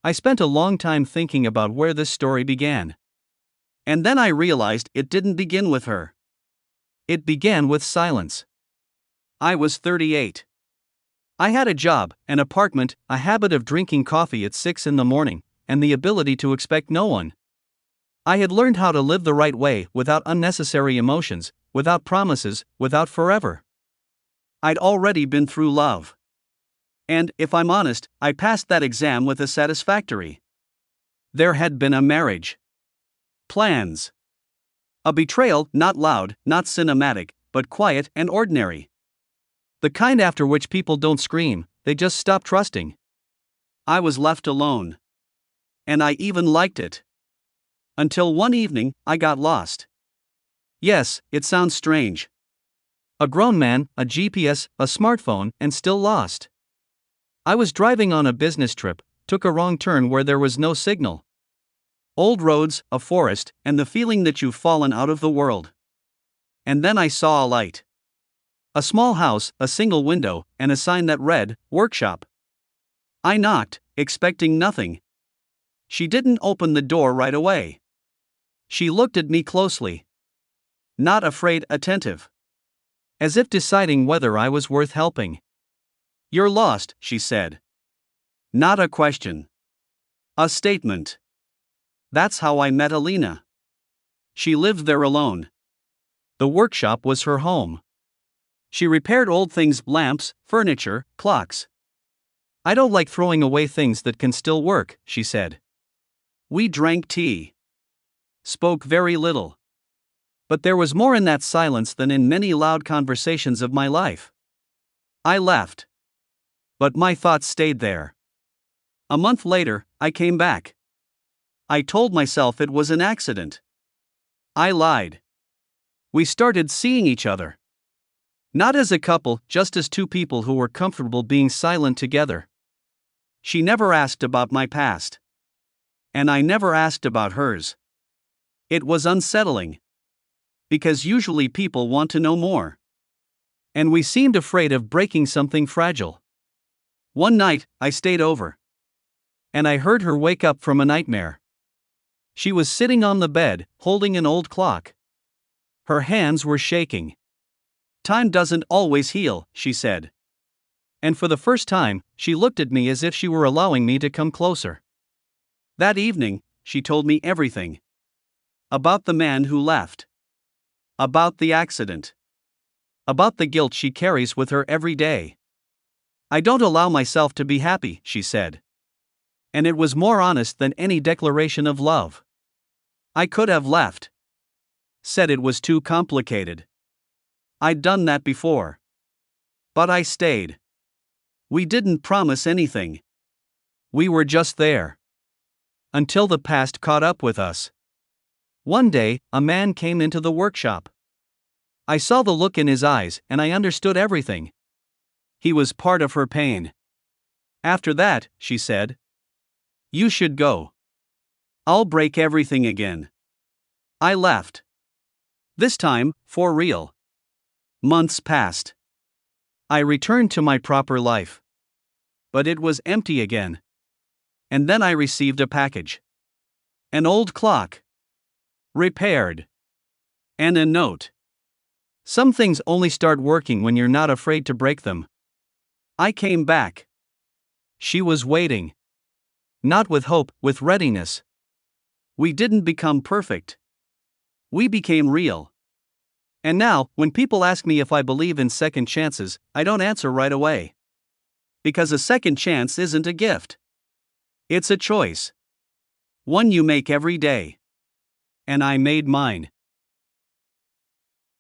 I spent a long time thinking about where this story began. And then I realized it didn't begin with her. It began with silence. I was 38. I had a job, an apartment, a habit of drinking coffee at 6 in the morning, and the ability to expect no one. I had learned how to live the right way without unnecessary emotions, without promises, without forever. I'd already been through love. And, if I'm honest, I passed that exam with a satisfactory. There had been a marriage. Plans. A betrayal, not loud, not cinematic, but quiet and ordinary. The kind after which people don't scream, they just stop trusting. I was left alone. And I even liked it. Until one evening, I got lost. Yes, it sounds strange. A grown man, a GPS, a smartphone, and still lost. I was driving on a business trip, took a wrong turn where there was no signal. Old roads, a forest, and the feeling that you've fallen out of the world. And then I saw a light. A small house, a single window, and a sign that read, "Workshop." I knocked, expecting nothing. She didn't open the door right away. She looked at me closely. Not afraid, attentive. As if deciding whether I was worth helping. "You're lost," she said. Not a question. A statement. That's how I met Alina. She lived there alone. The workshop was her home. She repaired old things, lamps, furniture, clocks. "I don't like throwing away things that can still work," she said. We drank tea. Spoke very little. But there was more in that silence than in many loud conversations of my life. I left. But my thoughts stayed there. A month later, I came back. I told myself it was an accident. I lied. We started seeing each other. Not as a couple, just as two people who were comfortable being silent together. She never asked about my past. And I never asked about hers. It was unsettling. Because usually people want to know more. And we seemed afraid of breaking something fragile. One night, I stayed over. And I heard her wake up from a nightmare. She was sitting on the bed, holding an old clock. Her hands were shaking. "Time doesn't always heal," she said. And for the first time, she looked at me as if she were allowing me to come closer. That evening, she told me everything. About the man who left. About the accident. About the guilt she carries with her every day. "I don't allow myself to be happy," she said. And it was more honest than any declaration of love. I could have left. Said it was too complicated. I'd done that before. But I stayed. We didn't promise anything. We were just there. Until the past caught up with us. One day, a man came into the workshop. I saw the look in his eyes, and I understood everything. He was part of her pain. "After that," she said, "you should go. I'll break everything again." I left. This time, for real. Months passed. I returned to my proper life. But it was empty again. And then I received a package. An old clock. Repaired. And a note. Some things only start working when you're not afraid to break them. I came back. She was waiting. Not with hope, with readiness. We didn't become perfect. We became real. And now, when people ask me if I believe in second chances, I don't answer right away. Because a second chance isn't a gift. It's a choice. One you make every day. And I made mine.